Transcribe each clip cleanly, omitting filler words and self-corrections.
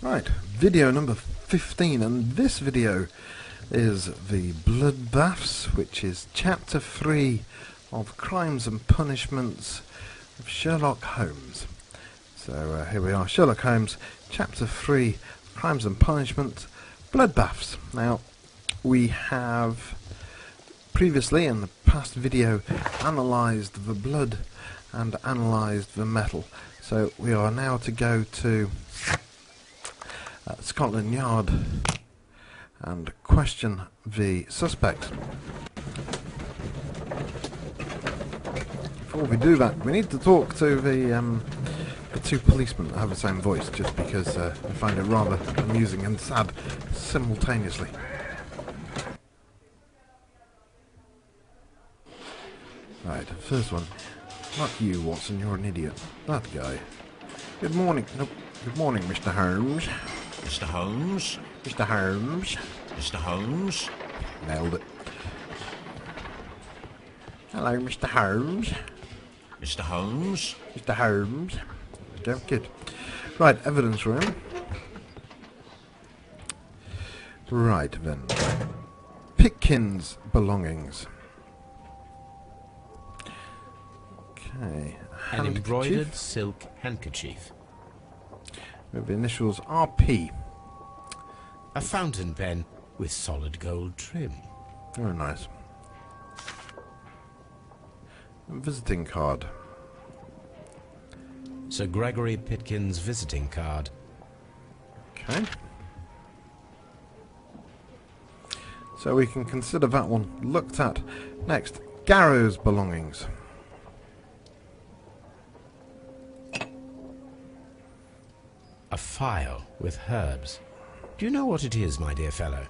Right, video number 15, and this video is the Bloodbaths, which is chapter 3 of Crimes and Punishments of Sherlock Holmes. So here we are, Sherlock Holmes, chapter 3, Crimes and Punishments, Bloodbaths. Now, we have previously in the past video analysed the blood and analysed the metal. So we are now to go to Scotland Yard and question the suspects. Before we do that, we need to talk to the two policemen that have the same voice, just because I find it rather amusing and sad simultaneously. Right, first one. Not you, Watson, you're an idiot. That guy. Good morning. Nope. Good morning, Mr. Holmes. Mr. Holmes? Mr. Holmes. Mr. Holmes? Nailed it. Hello, Mr. Holmes. Mr. Holmes? Mr. Holmes. Okay, good. Right, evidence room. Right, then. Pitkin's belongings. Okay. An embroidered silk handkerchief. With the initials RP. A fountain pen with solid gold trim. Very nice. A visiting card. Sir Gregory Pitkin's visiting card. Okay. So we can consider that one looked at. Next, Garrow's belongings. A file with herbs. Do you know what it is, my dear fellow?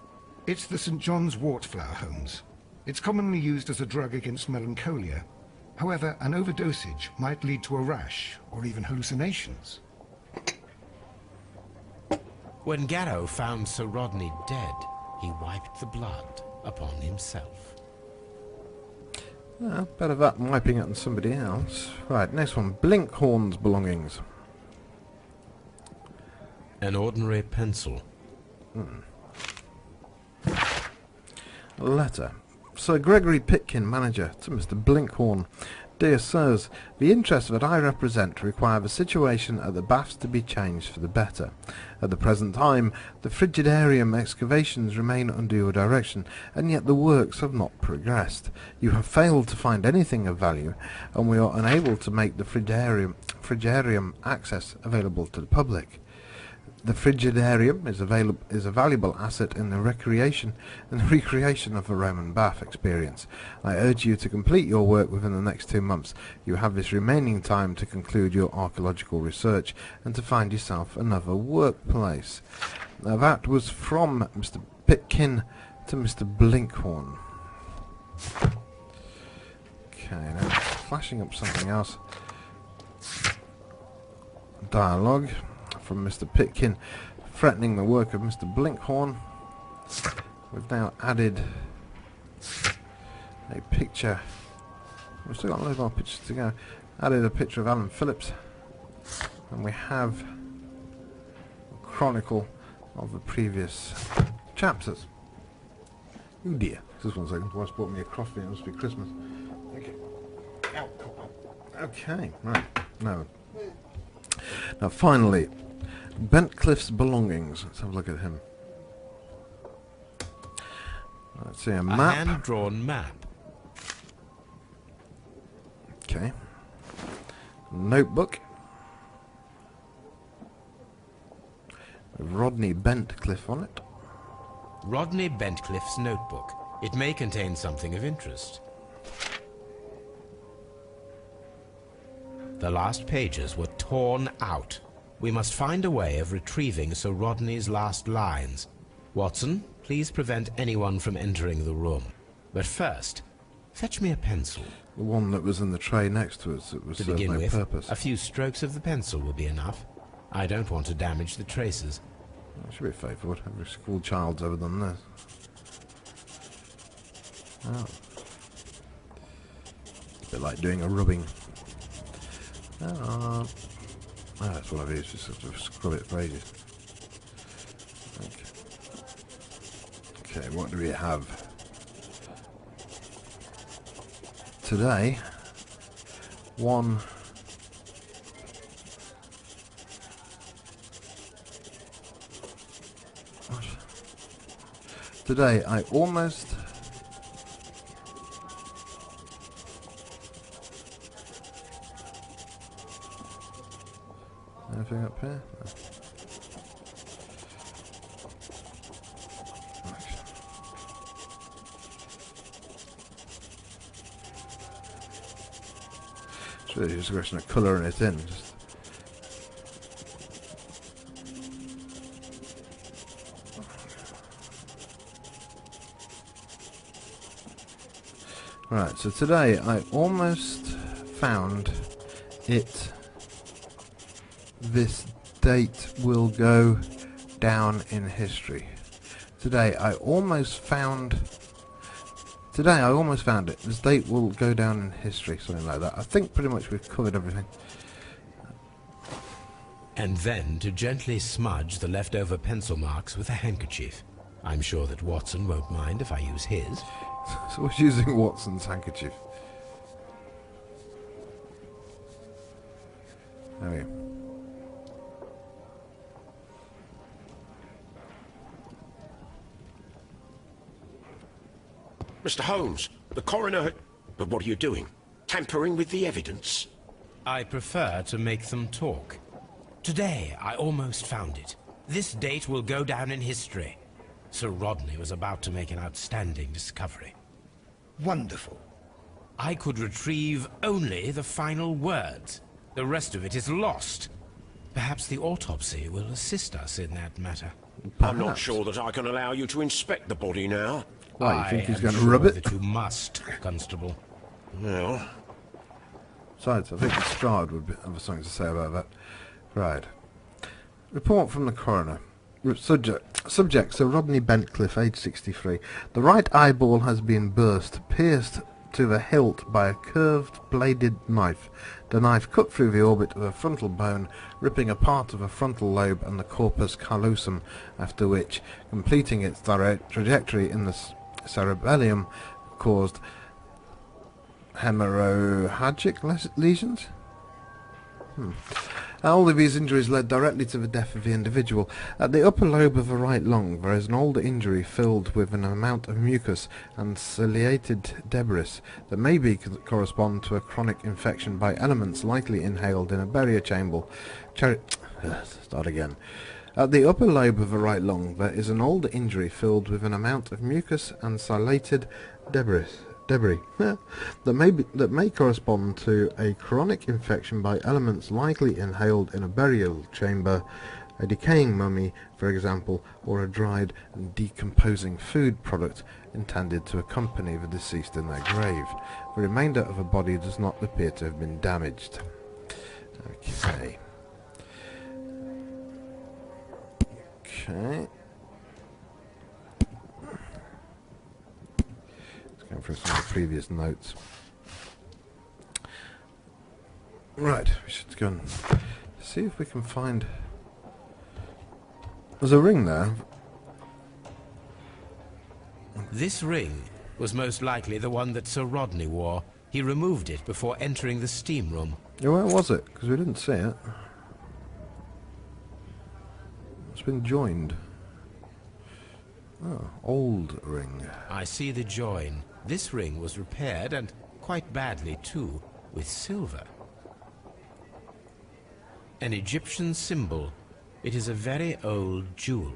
It's the St. John's wort flower, Holmes. It's commonly used as a drug against melancholia. However, an overdosage might lead to a rash or even hallucinations. When Garrow found Sir Rodney dead, he wiped the blood upon himself. Better that than wiping it on somebody else. Right, next one. Blinkhorn's belongings. An ordinary pencil. A letter. Sir Gregory Pitkin, manager, to Mr. Blinkhorn. Dear Sirs, the interests that I represent require the situation at the baths to be changed for the better. At the present time, the frigidarium excavations remain under your direction, and yet the works have not progressed. You have failed to find anything of value, and we are unable to make the frigidarium access available to the public. The frigidarium is a valuable asset in the recreation of a Roman bath experience. I urge you to complete your work within the next 2 months. You have this remaining time to conclude your archaeological research and to find yourself another workplace. Now that was from Mr. Pitkin to Mr. Blinkhorn. Okay, now flashing up something else. Dialogue from Mr. Pitkin threatening the work of Mr. Blinkhorn. We've now added a picture. We've still got a load more pictures to go. Added a picture of Alan Phillips, and we have a chronicle of the previous chapters. Oh dear, just 1 second. Wife's bought me a coffee. It must be Christmas. Okay. Ow, ow, ow. Okay, right. Now finally, Bentcliffe's belongings. Let's have a look at him. Let's see, a map. A hand-drawn map. Okay. Notebook. With Rodney Bentcliffe on it. Rodney Bentcliffe's notebook. It may contain something of interest. The last pages were torn out. We must find a way of retrieving Sir Rodney's last lines. Watson, please prevent anyone from entering the room. But first, fetch me a pencil. The one that was in the tray next to us. It was to begin no with, purpose. a few strokes of the pencil will be enough. I don't want to damage the traces. That should be straightforward. Every school child's ever done this. Oh. A bit like doing a rubbing. That's one of these, just sort of scrub it for ages. Okay, what do we have? Today, one... What? Today, I almost... Anything up here? No. It's really just a question of colouring it in. Just right, so today I almost found it. This date will go down in history. Today I almost found it. This date will go down in history, something like that. I think pretty much we've covered everything. And then to gently smudge the leftover pencil marks with a handkerchief. I'm sure that Watson won't mind if I use his. So we're using Watson's handkerchief. There we go. Mr. Holmes, the coroner... But what are you doing? Tampering with the evidence? I prefer to make them talk. Today, I almost found it. This date will go down in history. Sir Rodney was about to make an outstanding discovery. Wonderful. I could retrieve only the final words. The rest of it is lost. Perhaps the autopsy will assist us in that matter. I'm not sure that I can allow you to inspect the body now. Why, you think he's am going to sure rub it? that you must, Constable. Well... Besides, I think the Strad would have something to say about that. Right. Report from the coroner. Subject, Sir Rodney Bentcliffe, age 63. The right eyeball has been pierced to the hilt by a curved bladed knife. The knife cut through the orbit of a frontal bone, ripping a part of a frontal lobe and the corpus callosum, after which, completing its trajectory in the cerebellum, caused hemorrhagic lesions. All of these injuries led directly to the death of the individual. At the upper lobe of the right lung there is an older injury filled with an amount of mucus and ciliated debris that may correspond to a chronic infection by elements likely inhaled in a burial chamber. At the upper lobe of the right lung there is an older injury filled with an amount of mucus and ciliated debris that may correspond to a chronic infection by elements likely inhaled in a burial chamber, a decaying mummy, for example, or a dried and decomposing food product intended to accompany the deceased in their grave. The remainder of the body does not appear to have been damaged. Okay. Going through some of the previous notes. Right, we should go and see if we can find... There's a ring there. This ring was most likely the one that Sir Rodney wore. He removed it before entering the steam room. Yeah, where was it? Because we didn't see it. It's been joined. Oh, old ring. I see the join. This ring was repaired, and quite badly too, with silver. An Egyptian symbol. It is a very old jewel.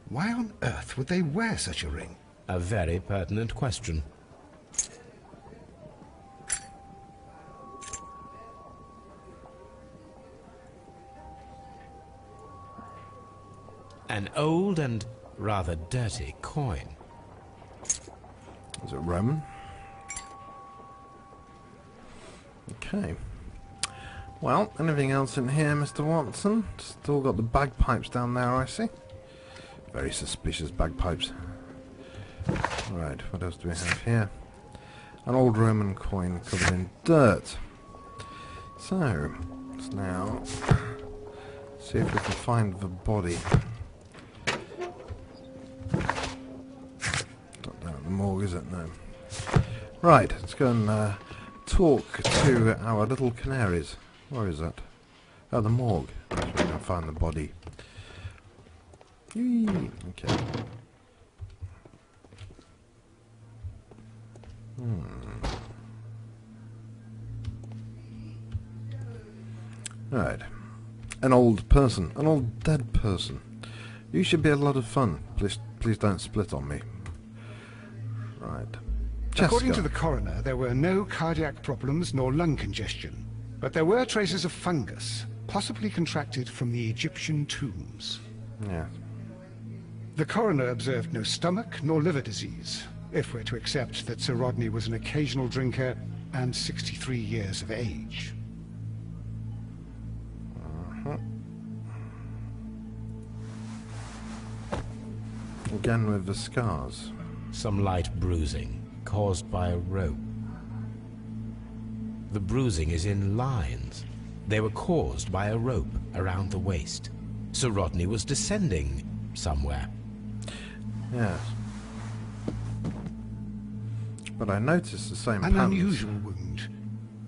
Why on earth would they wear such a ring? A very pertinent question. An old and rather dirty coin. Is it Roman? Okay. Well, anything else in here, Mr. Watson? Still got the bagpipes down there, I see. Very suspicious bagpipes. Right, what else do we have here? An old Roman coin covered in dirt. So, let's now see if we can find the body. morgue, is it? No. Right, let's go and talk to our little canaries. Where is that? Oh, the morgue. That's where we're going to find the body. Yee. Okay. Right. An old person. An old dead person. You should be a lot of fun. Please don't split on me. Right. According to the coroner, there were no cardiac problems nor lung congestion, but there were traces of fungus, possibly contracted from the Egyptian tombs. Yeah. The coroner observed no stomach nor liver disease, if we're to accept that Sir Rodney was an occasional drinker and 63 years of age. Again with the scars. Some light bruising, caused by a rope. The bruising is in lines. They were caused by a rope around the waist. Sir Rodney was descending somewhere. Yes. But I noticed the same An patterns. unusual wound,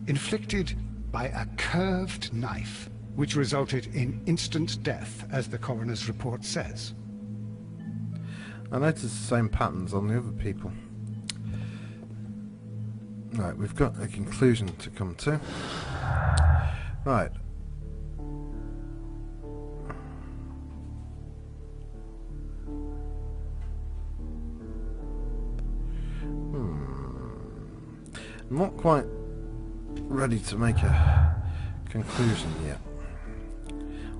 inflicted by a curved knife, which resulted in instant death, as the coroner's report says. I noticed the same patterns on the other people. Right, we've got a conclusion to come to. Right. I'm not quite ready to make a conclusion yet,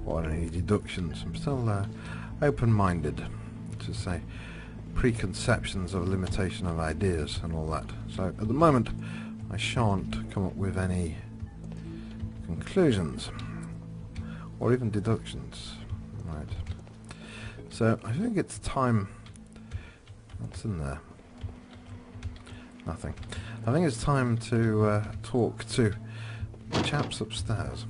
or any deductions. I'm still open-minded to say preconceptions of limitation of ideas and all that. So at the moment I shan't come up with any conclusions or even deductions. Right. So I think it's time. What's in there? Nothing. I think it's time to talk to the chaps upstairs.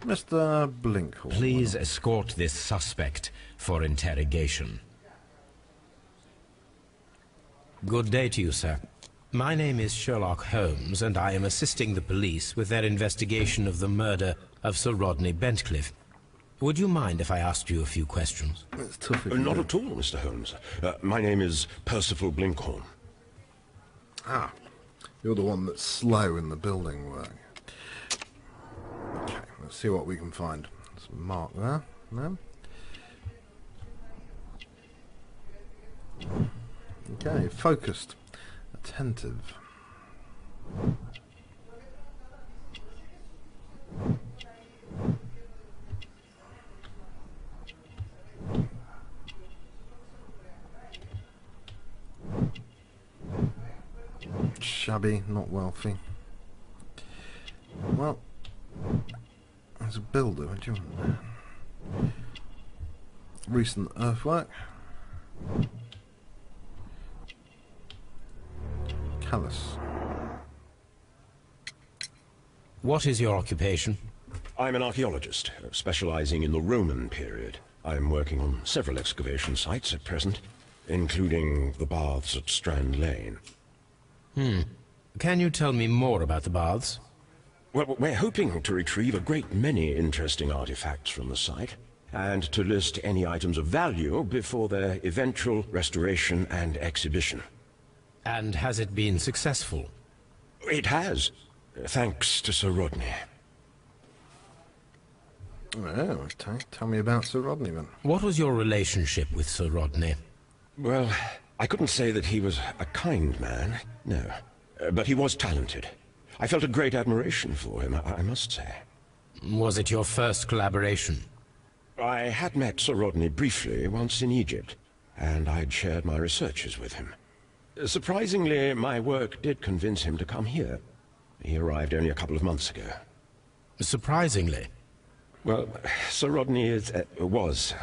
Mr. Blinkhorn. Please escort this suspect for interrogation. Good day to you, sir. My name is Sherlock Holmes, and I am assisting the police with their investigation of the murder of Sir Rodney Bentcliffe. Would you mind if I asked you a few questions? It's tough. Not at all, Mr. Holmes. My name is Percival Blinkhorn. Ah, you're the one that's slow in the building work. Okay, let's see what we can find. There's a mark there. No? Okay, focused. Attentive. Shabby, not wealthy. Well, as a builder, what do you want there? Recent earthwork. Callous. What is your occupation? I'm an archaeologist, specializing in the Roman period. I'm working on several excavation sites at present, including the baths at Strand Lane. Can you tell me more about the baths? Well, we're hoping to retrieve a great many interesting artifacts from the site, and to list any items of value before their eventual restoration and exhibition. And has it been successful? It has, thanks to Sir Rodney. Oh, tell me about Sir Rodney then. What was your relationship with Sir Rodney? Well, I couldn't say that he was a kind man, no. But he was talented. I felt a great admiration for him, I must say. Was it your first collaboration? I had met Sir Rodney briefly once in Egypt, and I'd shared my researches with him. Surprisingly, my work did convince him to come here. He arrived only a couple of months ago. Surprisingly? Well, Sir Rodney was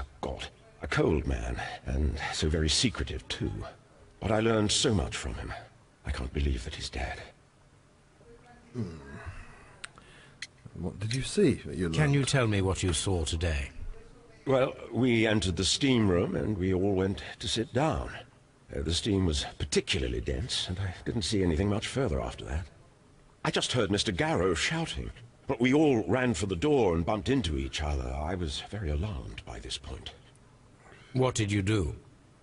a cold man, and so very secretive too. But I learned so much from him. I can't believe that he's dead. What did you see that you Can you learned? tell me what you saw today? Well, we entered the steam room and we all went to sit down. The steam was particularly dense, and I didn't see anything much further after that. I just heard Mr. Garrow shouting, but we all ran for the door and bumped into each other. I was very alarmed by this point. What did you do?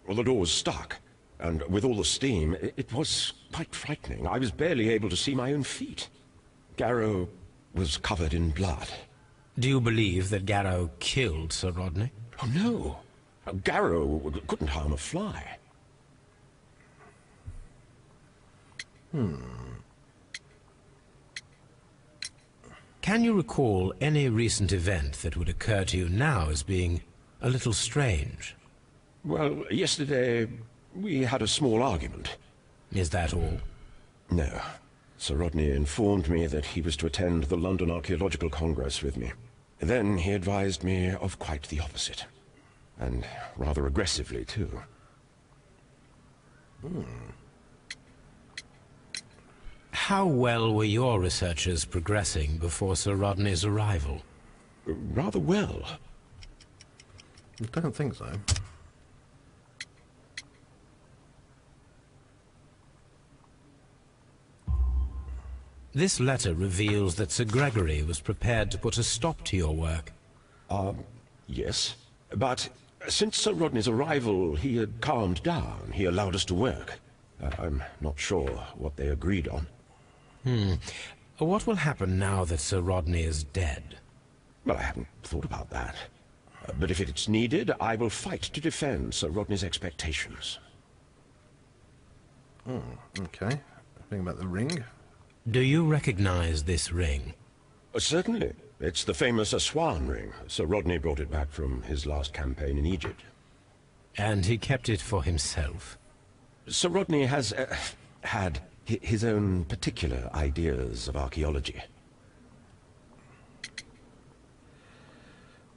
Well, the door was stuck, and with all the steam, it was quite frightening. I was barely able to see my own feet. Garrow was covered in blood. Do you believe that Garrow killed Sir Rodney? Oh, no. Garrow couldn't harm a fly. Can you recall any recent event that would occur to you now as being a little strange? Well, yesterday we had a small argument. Is that all? No. Sir Rodney informed me that he was to attend the London Archaeological Congress with me. Then he advised me of quite the opposite. And rather aggressively, too. How well were your researches progressing before Sir Rodney's arrival? Rather well. I don't think so. This letter reveals that Sir Gregory was prepared to put a stop to your work. Yes. But since Sir Rodney's arrival, he had calmed down. He allowed us to work. I'm not sure what they agreed on. What will happen now that Sir Rodney is dead? Well, I haven't thought about that. But if it's needed, I will fight to defend Sir Rodney's expectations. Okay. Think about the ring. Do you recognize this ring? Certainly. It's the famous Aswan ring. Sir Rodney brought it back from his last campaign in Egypt. And he kept it for himself? Sir Rodney has had his own particular ideas of archaeology.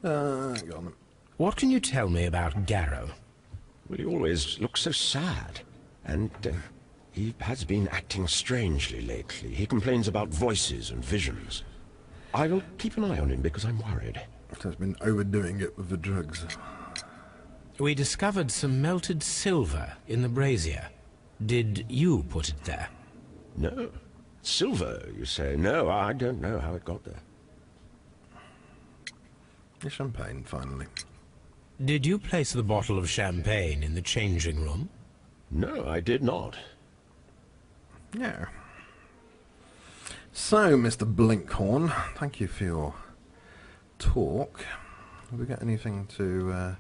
Go on. What can you tell me about Garrow? Well, he always looks so sad. And he has been acting strangely lately. He complains about voices and visions. I will keep an eye on him because I'm worried. He's been overdoing it with the drugs. We discovered some melted silver in the brazier. Did you put it there? No. Silver, you say? No, I don't know how it got there. The champagne, finally. Did you place the bottle of champagne in the changing room? No, I did not. Yeah. So, Mr. Blinkhorn, thank you for your talk. Have we got anything to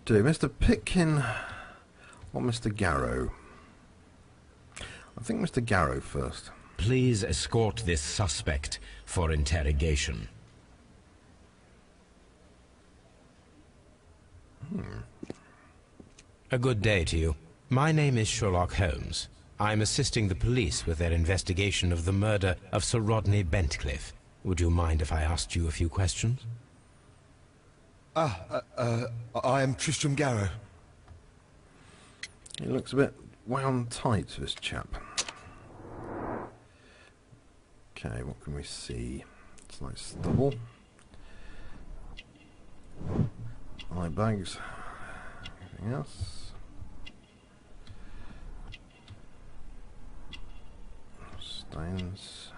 do? Mr. Pitkin or Mr. Garrow? I think Mr. Garrow first. Please escort this suspect for interrogation. A good day to you. My name is Sherlock Holmes. I'm assisting the police with their investigation of the murder of Sir Rodney Bentcliffe. Would you mind if I asked you a few questions? I am Tristram Garrow. He looks a bit wound tight, this chap. Okay, what can we see? It's like stubble. Eye bags. Anything else? Stones.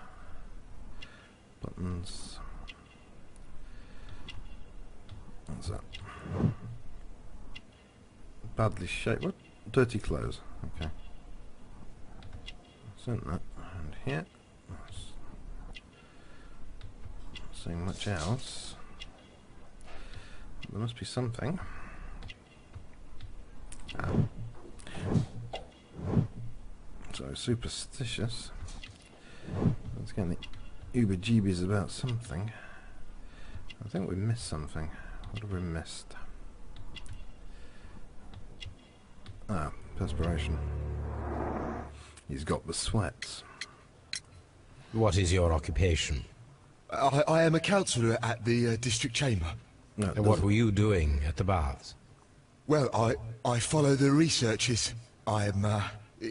Buttons. What's that? Badly shaped. What? Dirty clothes. Okay. Isn't that? And here. Not seeing much else. There must be something. Ah. So superstitious. Let's get the uber-jeebies about something. I think we missed something. What have we missed? Ah, perspiration. He's got the sweats. What is your occupation? I am a councillor at the district chamber. No, And what were you doing at the baths? Well, I follow the researches. I am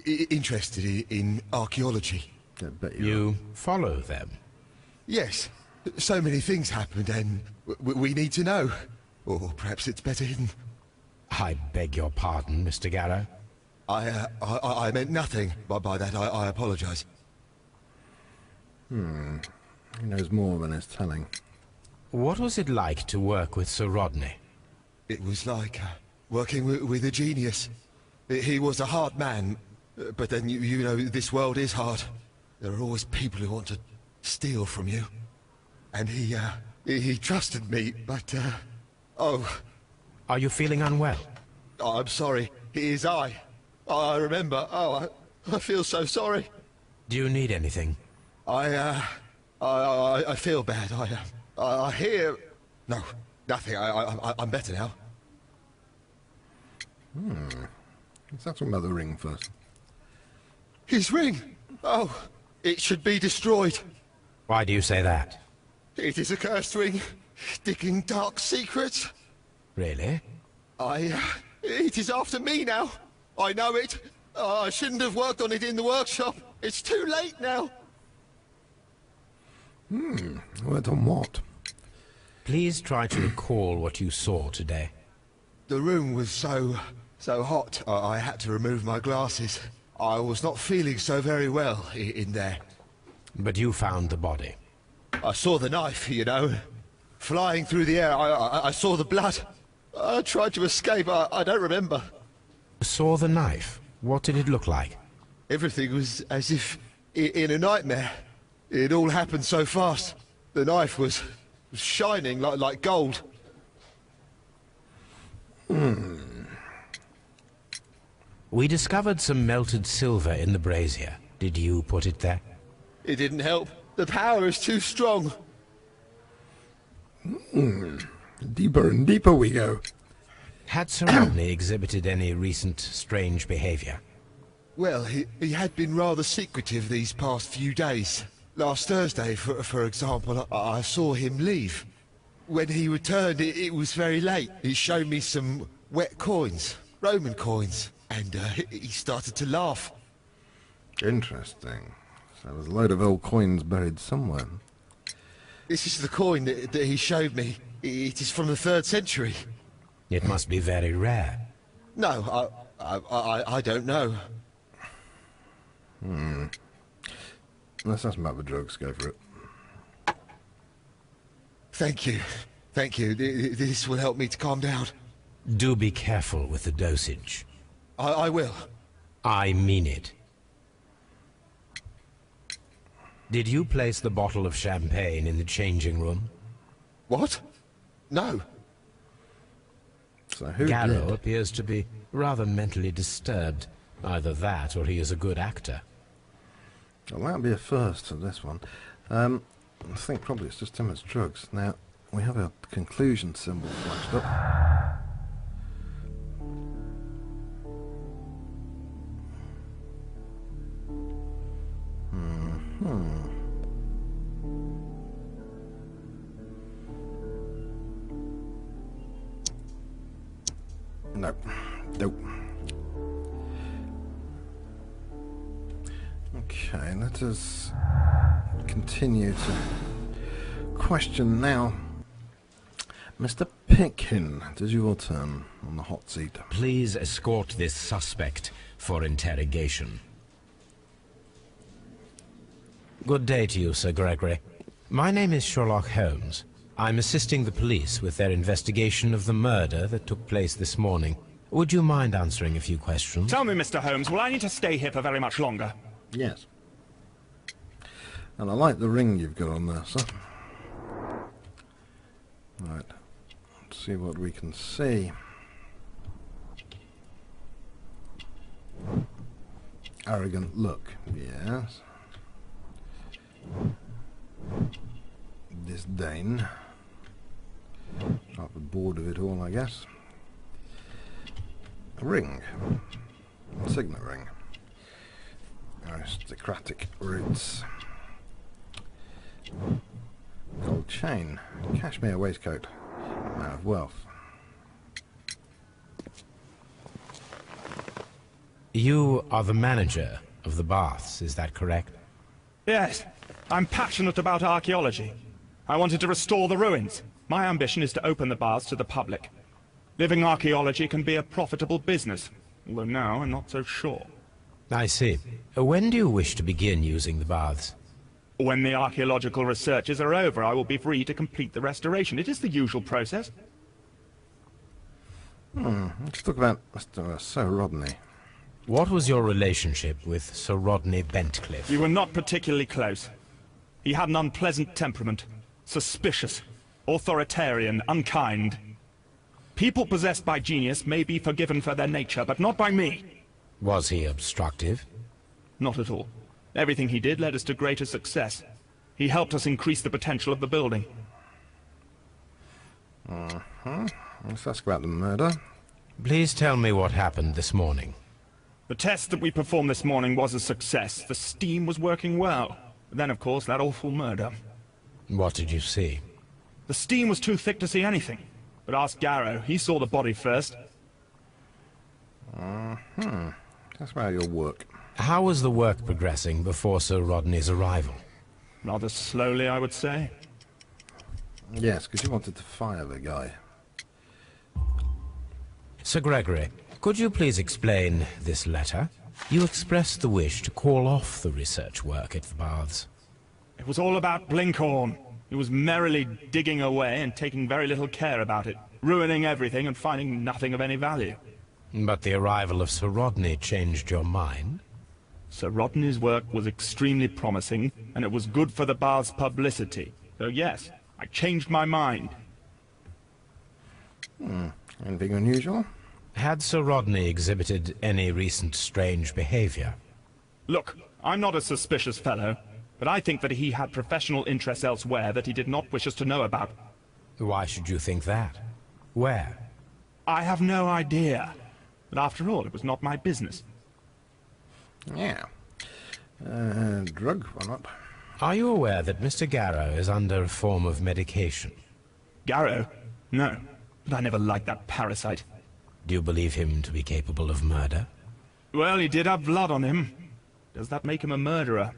interested in archaeology. I bet you You follow them. Yes, So many things happened and we need to know. Or perhaps it's better hidden. I beg your pardon, Mr. Garrow. I meant nothing by that. I apologise. He knows more than he's telling. What was it like to work with Sir Rodney? It was like working with a genius. He was a hard man, but then you know this world is hard. There are always people who want to steal from you. And he trusted me, but oh. Are you feeling unwell? Oh, I'm sorry. It is I remember. Oh, I feel so sorry. Do you need anything? I feel bad. I hear... No, nothing. I'm better now. Let's talk about the ring first. His ring! Oh, it should be destroyed. Why do you say that? It is a cursed ring, digging dark secrets. Really? It is after me now. I know it. I shouldn't have worked on it in the workshop. It's too late now. Worked on what? Please try to recall what you saw today. The room was so hot, I had to remove my glasses. I was not feeling so very well in there. But you found the body. I saw the knife, you know, flying through the air. I saw the blood. I tried to escape. I don't remember. Saw the knife? What did it look like? Everything was as if in a nightmare. It all happened so fast. The knife was shining like gold. We discovered some melted silver in the brazier. Did you put it there? It didn't help. The power is too strong. Deeper and deeper we go. Had Sir Rodney exhibited any recent strange behavior? Well, he had been rather secretive these past few days. Last Thursday, for example, I saw him leave. When he returned, it was very late. He showed me some wet coins, Roman coins, and he started to laugh. Interesting. So there's a load of old coins buried somewhere. This is the coin that he showed me. It is from the 3rd century. It must be very rare. No, I don't know. Let's ask him about the drugs. Go for it. Thank you. Thank you. This will help me to calm down. Do be careful with the dosage. I will. I mean it. Did you place the bottle of champagne in the changing room? What? No. So who Garrow did? appears to be rather mentally disturbed. Either that, or he is a good actor. Well, that'll be a first for this one. I think probably it's just too much drugs. Now, we have a conclusion symbol flashed up. Nope. Nope. Okay, let us continue to question now. Mr. Pitkin, it is your turn on the hot seat. Please escort this suspect for interrogation. Good day to you, Sir Gregory. My name is Sherlock Holmes. I'm assisting the police with their investigation of the murder that took place this morning. Would you mind answering a few questions? Tell me, Mr. Holmes, will I need to stay here for very much longer? Yes. And I like the ring you've got on there, sir. Right. Let's see what we can see. Arrogant look. Yes. Disdain. Rather bored of it all, I guess. A ring. Signet ring. Aristocratic roots. Gold chain. Cashmere waistcoat. Man of wealth. You are the manager of the baths, is that correct? Yes, I'm passionate about archaeology. I wanted to restore the ruins. My ambition is to open the baths to the public. Living archaeology can be a profitable business, although now I'm not so sure. I see. When do you wish to begin using the baths? When the archaeological researches are over, I will be free to complete the restoration. It is the usual process. Let's talk about Mr. Sir Rodney. What was your relationship with Sir Rodney Bentcliffe? We were not particularly close. He had an unpleasant temperament. Suspicious, authoritarian, unkind. People possessed by genius may be forgiven for their nature, but not by me. Was he obstructive? Not at all. Everything he did led us to greater success. He helped us increase the potential of the building. Let's ask about the murder. Please tell me what happened this morning. The test that we performed this morning was a success. The steam was working well. But then, of course, that awful murder. What did you see? The steam was too thick to see anything. But ask Garrow. He saw the body first. That's about your work. How was the work progressing before Sir Rodney's arrival? Rather slowly, I would say. Yes, because you wanted to fire the guy. Sir Gregory, could you please explain this letter? You expressed the wish to call off the research work at the baths. It was all about Blinkhorn. He was merrily digging away and taking very little care about it, ruining everything and finding nothing of any value. But the arrival of Sir Rodney changed your mind? Sir Rodney's work was extremely promising, and it was good for the bath's publicity. So yes, I changed my mind. Anything unusual? Had Sir Rodney exhibited any recent strange behavior? Look, I'm not a suspicious fellow, but I think that he had professional interests elsewhere that he did not wish us to know about. Why should you think that? Where? I have no idea. But after all, it was not my business. Yeah. Drug, why not? Are you aware that Mr. Garrow is under a form of medication? Garrow? No. But I never liked that parasite. Do you believe him to be capable of murder? Well, he did have blood on him. Does that make him a murderer?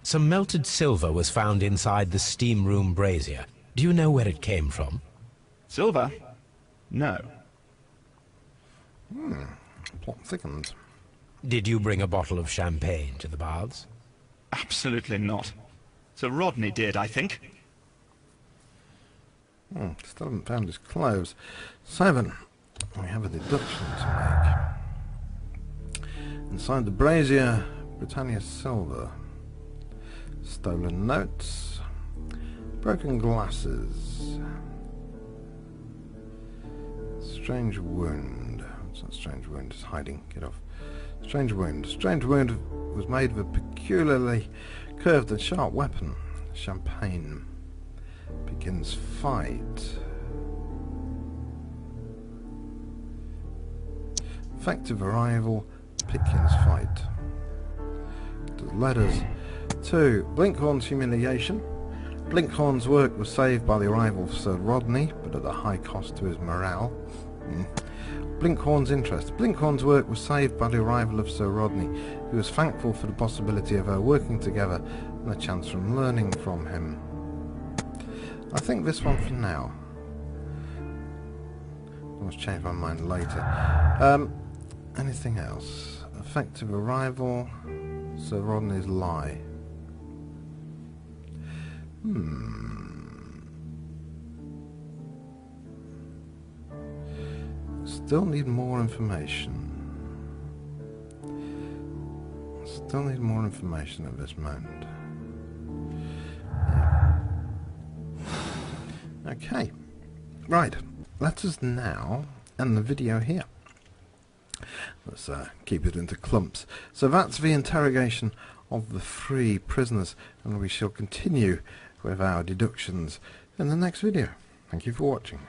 Some melted silver was found inside the steam room brazier. Do you know where it came from? Silver? No. Plot thickens. Did you bring a bottle of champagne to the baths? Absolutely not. Sir Rodney did, I think. Still haven't found his clothes. 7. We have a deduction to make. Inside the brazier, Britannia silver. Stolen notes. Broken glasses. Strange wound. What's that strange wound? It's hiding. Get off. Strange wound. Strange wound was made of a peculiarly curved and sharp weapon. Champagne. Begins fight. Effective arrival. Pickens fight. Does letters. 2. Blinkhorn's humiliation. Blinkhorn's work was saved by the arrival of Sir Rodney, but at a high cost to his morale. Blinkhorn's interest. Blinkhorn's work was saved by the arrival of Sir Rodney, who was thankful for the possibility of our working together and a chance from learning from him. I think this one for now. I must change my mind later. Anything else? Effective arrival. Sir Rodney's lie. Still need more information. Still need more information at this moment. Okay. Right. Let us now end the video here. Let's keep it into clumps. So that's the interrogation of the 3 prisoners, and we shall continue with our deductions in the next video. Thank you for watching.